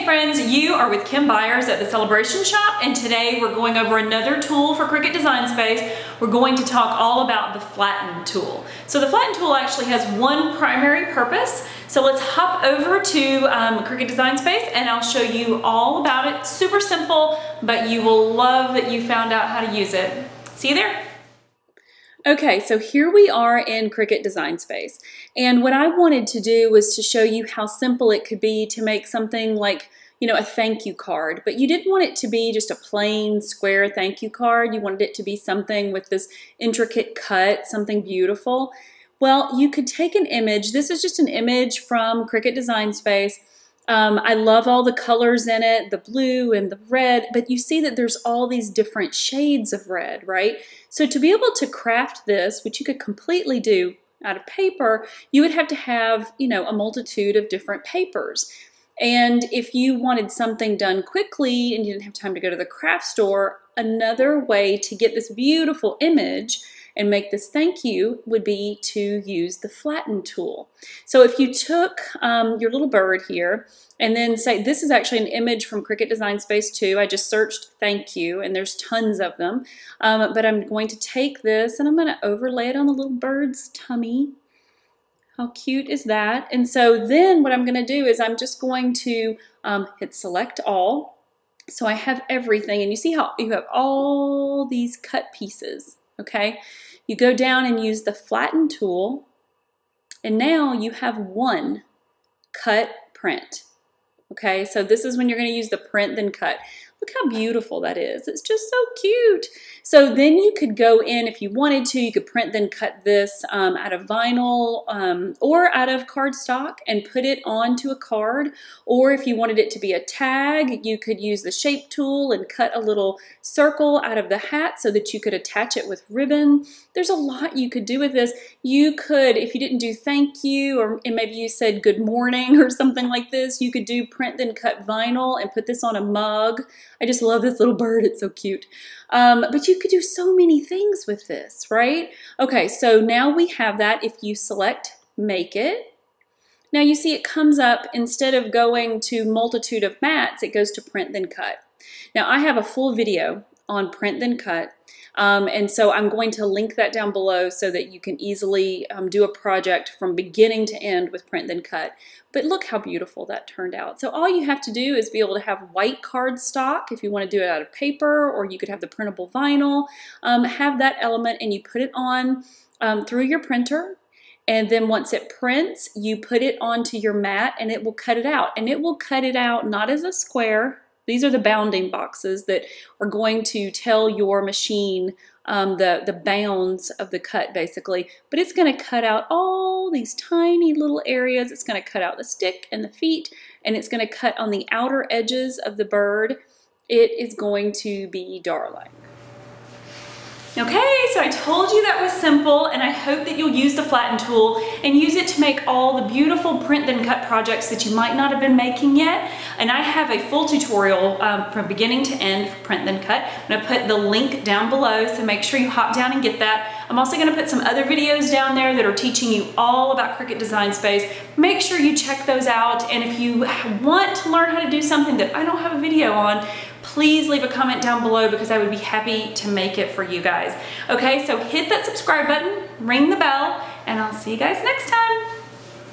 friends, you are with Kim Byers at the Celebration Shop, and today we're going over another tool for Cricut Design Space. We're going to talk all about the Flatten Tool. So the Flatten Tool actually has one primary purpose. So let's hop over to Cricut Design Space and I'll show you all about it. Super simple, but you will love that you found out how to use it. See you there. Okay, so here we are in Cricut Design Space, and what I wanted to do was to show you how simple it could be to make something like, you know, a thank you card, but you didn't want it to be just a plain square thank you card. You wanted it to be something with this intricate cut, something beautiful. Well, you could take an image. This is just an image from Cricut Design Space. I love all the colors in it, the blue and the red, but you see that there's all these different shades of red, right? So to be able to craft this, which you could completely do out of paper, you would have to have, you know, a multitude of different papers. And if you wanted something done quickly and you didn't have time to go to the craft store, another way to get this beautiful image and make this thank you would be to use the Flatten tool. So if you took your little bird here and then say, this is actually an image from Cricut Design Space 2. I just searched thank you and there's tons of them. But I'm going to take this and I'm going to overlay it on the little bird's tummy. How cute is that? And so then what I'm going to do is I'm just going to hit select all. So I have everything, and you see how you have all these cut pieces, okay? You go down and use the Flatten tool, and now you have one cut print, okay? So this is when you're going to use the print then cut. Look how beautiful that is. It's just so cute. So then you could go in, if you wanted to, you could print then cut this out of vinyl or out of cardstock and put it onto a card. Or if you wanted it to be a tag, you could use the shape tool and cut a little circle out of the hat so that you could attach it with ribbon. There's a lot you could do with this. You could, if you didn't do thank you, or maybe you said good morning or something like this, you could do print then cut vinyl and put this on a mug. I just love this little bird, it's so cute. But you could do so many things with this, right? Okay, so now we have that. If you select make it, now you see it comes up, instead of going to multitude of mats, it goes to print then cut. Now I have a full video on print then cut, and so I'm going to link that down below so that you can easily do a project from beginning to end with print then cut. But look how beautiful that turned out. So all you have to do is be able to have white cardstock if you want to do it out of paper, or you could have the printable vinyl, have that element and you put it on through your printer. And then once it prints, you put it onto your mat and it will cut it out. And it will cut it out not as a square. These are the bounding boxes that are going to tell your machine the bounds of the cut, basically. But it's going to cut out all these tiny little areas. It's going to cut out the stick and the feet, and it's going to cut on the outer edges of the bird. It is going to be darling. Okay, so I told you that was simple, and I hope that you'll use the Flatten tool and use it to make all the beautiful print then cut projects that you might not have been making yet. And I have a full tutorial from beginning to end for print then cut. I'm going to put the link down below, so make sure you hop down and get that. I'm also going to put some other videos down there that are teaching you all about Cricut Design Space. Make sure you check those out, and if you want to learn how to do something that I don't have a video on, please leave a comment down below because I would be happy to make it for you guys. Okay, so hit that subscribe button, ring the bell, and I'll see you guys next time.